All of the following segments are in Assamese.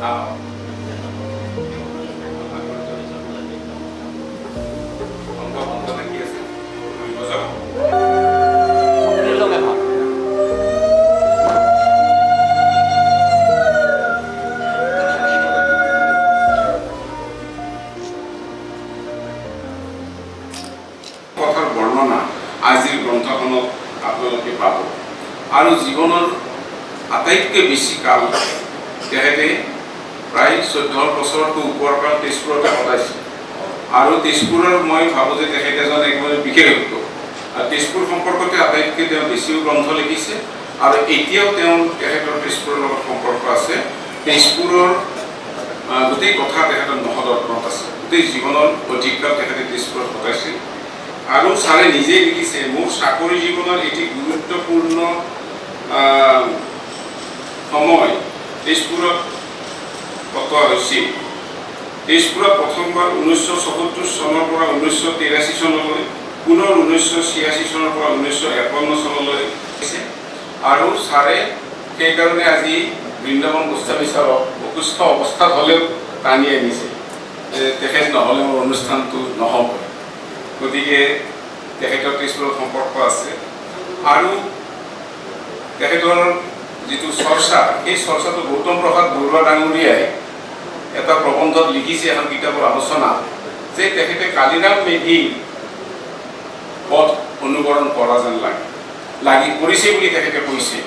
কথাৰ বৰ্ণনা আজিৰ গ্ৰন্থখনত আপোনালোকে পাব আৰু জীৱনৰ আটাইতকৈ বেছি কাল তেখেতে প্ৰায় 14 বছৰতকৈ ওপৰ কাল তেজপুৰতে কটাইছিল আৰু তেজপুৰৰ মই ভাবোঁ যে তেখেত এজন একেবাৰে বিশেষজ্ঞ আৰু তেজপুৰ সম্পৰ্কতে আটাইতকৈ তেওঁ বেছিও গ্ৰন্থ লিখিছে আৰু এতিয়াও তেখেতৰ তেজপুৰৰ লগত সম্পৰ্ক আছে তেজপুৰৰ গোটেই কথা তেখেতৰ নহদৰ্পণত আছে গোটেই জীৱনৰ অধিককাল তেখেতে তেজপুৰত কটাইছিল আৰু ছাৰে নিজে লিখিছে মোৰ চাকৰি জীৱনৰ এটি গুৰুত্বপূৰ্ণ সময় তেজপুৰত কটোৱা হৈছিল তেজপুৰত প্ৰথমবাৰ 1974 চনৰ পৰা 1983 চনলৈ পুনৰ 1986 চনৰ পৰা 1951 চনলৈ আৰু ছাৰে সেইকাৰণে আজি বৃন্দাবন গোস্বামী ছাৰক অসুস্থ অৱস্থাত হ'লেও টানি আনিছে তেখেত নহ'লে মোৰ অনুষ্ঠানটো নহ'ব গতিকে তেখেতৰ তেজপুৰৰ সম্পৰ্ক আছে আৰু তেখেতৰ যিটো চৰ্চা সেই চৰ্চাটো গৌতম প্ৰসাদ বৰুৱা ডাঙৰীয়াই এটা প্ৰবন্ধত লিখিছে এখন কিতাপৰ আলোচনা যে তেখেতে কালিৰাম মেধিৰ পথ অনুকৰণ কৰা যেন লাগি কৰিছে বুলি তেখেতে কৈছে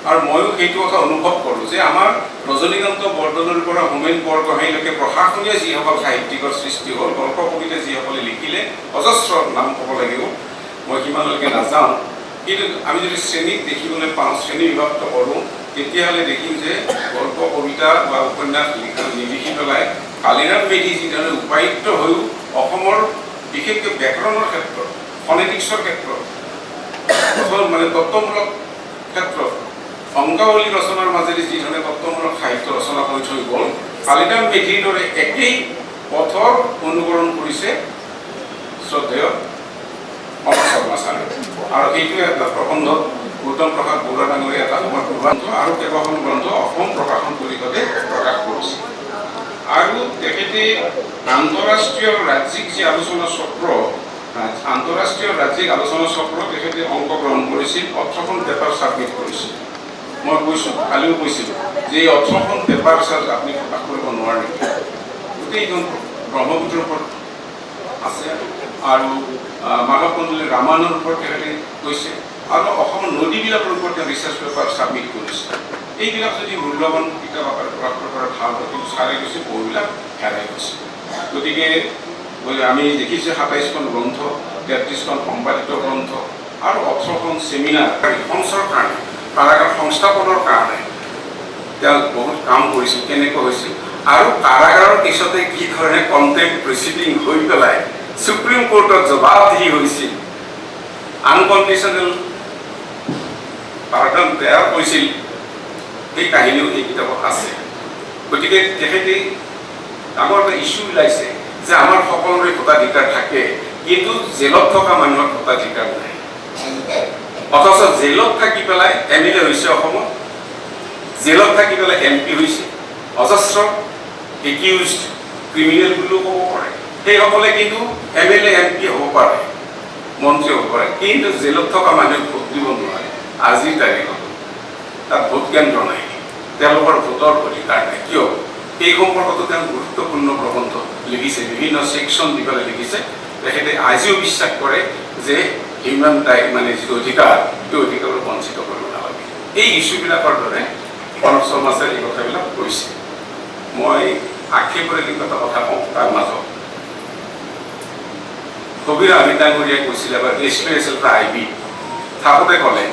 আৰু ময়ো সেইটো কথা অনুভৱ কৰোঁ যে আমাৰ ৰজনীকান্ত বৰদলৈৰ পৰা হোমেন বৰগোহাঞিলৈকে প্ৰশাসনীয় যিসকল সাহিত্যিকৰ সৃষ্টি হ'ল গল্প কবিতা যিসকলে লিখিলে অজস্ৰ নাম ক'ব লাগিব মই সিমানলৈকে নাযাওঁ কিন্তু আমি যদি শ্ৰেণীক দেখিবলৈ পাওঁ শ্ৰেণী বিভক্ত কৰোঁ তেতিয়াহ'লে দেখিম যে গল্প কবিতা বা উপন্যাস নিলিখি পেলাই কালিৰাম মেধি যিধৰণে উপায়ুক্ত হৈও অসমৰ বিশেষকৈ ব্যাকৰণৰ ক্ষেত্ৰত ফনেটিক্সৰ ক্ষেত্ৰত মানে তত্ত্বমূলক ক্ষেত্ৰত অংকাৱলী ৰচনাৰ মাজেদি যিধৰণে তত্ত্বমূলক সাহিত্য ৰচনা কৰি থৈ গ'ল কালিৰাম মেধিৰ দৰে একেই পথৰ অনুকৰণ কৰিছে শ্ৰদ্ধেয় অমৰ শৰ্মা ছাৰে আৰু এইটোৱে এটা প্ৰবন্ধত গৌতম প্ৰসাদ বৰুৱা ডাঙৰীয়া এটা সময়ত প্ৰবন্ধ আৰু কেইবাখন গ্ৰন্থ অসম প্ৰকাশন পৰিষদে প্ৰকাশ কৰিছে আৰু তেখেতে আন্তঃৰাষ্ট্ৰীয় ৰাজ্যিক যি আলোচনা চক্ৰ আন্তঃৰাষ্ট্ৰীয় ৰাজ্যিক আলোচনা চক্ৰ তেখেতে অংশগ্ৰহণ কৰিছিল 18খন পেপাৰ ছাবমিট কৰিছিল মই কৈছোঁ কালিও কৈছিলোঁ যে এই 18খন পেপাৰ আপুনি প্ৰকাশ কৰিব নোৱাৰে নেকি গোটেইখন ব্ৰহ্মপুত্ৰৰ ওপৰত আছে আৰু মাধৱ কন্দলী ৰামায়ণৰ ওপৰত তেখেতে কৈছে আৰু অসমৰ নদীবিলাকৰ ওপৰত তেওঁ ৰিচাৰ্চ পেপাৰ ছাবমিট কৰিছে এইবিলাক যদি মূল্যৱান কিতাপ আকাৰে প্ৰকাশ কৰা ভাল হয় কিন্তু ছাৰে কৈছে বহুবিলাক হেৰাই গৈছে গতিকে আমি দেখিছোঁ 27খন গ্ৰন্থ 33খন সম্পাদিত গ্ৰন্থ আৰু 18খন চেমিনাৰ ধ্বংসৰ কাৰণে কাৰাগাৰ সংস্থাপনৰ কাৰণে তেওঁ বহুত কাম কৰিছিল কেনেকৈ হৈছিল আৰু কাৰাগাৰৰ পিছতে কি ধৰণে কণ্টেম্প প্ৰচিডিং হৈ পেলাই সুপ্ৰিম কোৰ্টত জবাবদিহি হৈছিল আনকণ্ডিশ্যনেল পাৰ্ডন তৈয়াৰ কৰিছিল এই কাহিনীও এই কিতাপত আছে গতিকে তেখেতে ডাঙৰ এটা ইছ্যু ওলাইছে যে আমাৰ সকলোৰে ভোটাধিকাৰ থাকে কিন্তু জেলত থকা মানুহৰ ভোটাধিকাৰ নাই অথচ জেলত থাকি পেলাই MLA হৈছে অসমত জেলত থাকি পেলাই MP হৈছে অজস্ৰ একিউজড ক্ৰিমিনেল বুলিও ক'ব পাৰে সেইসকলে কিন্তু MLA MP হ'ব পাৰে মন্ত্ৰী হ'ব পাৰে কিন্তু জেলত থকা মানুহে ভোট দিব নোৱাৰে আজিৰ তাৰিখত তাত ভোট কেন্দ্ৰ নাই তেওঁলোকৰ ভোটৰ অধিকাৰ নাই কিয় এই সম্পৰ্কতো তেওঁ গুৰুত্বপূৰ্ণ প্ৰবন্ধ লিখিছে বিভিন্ন ছেকশ্যন দি পেলাই লিখিছে তেখেতে আজিও বিশ্বাস কৰে যে হিউমেন ৰাইট মানে যিটো অধিকাৰ সেই অধিকাৰৰ বঞ্চিত কৰিব নালাগে এই ইছ্যুবিলাকৰ দৰে প্ৰণৱ শৰ্মা ছাৰে এই কথাবিলাক কৈছে মই আক্ষেপৰে কিন্তু এটা কথা কওঁ তাৰ মাজত কবিৰ আমিত ডাঙৰীয়াই কৈছিলে বা SPSL IB থাকোঁতে ক'লে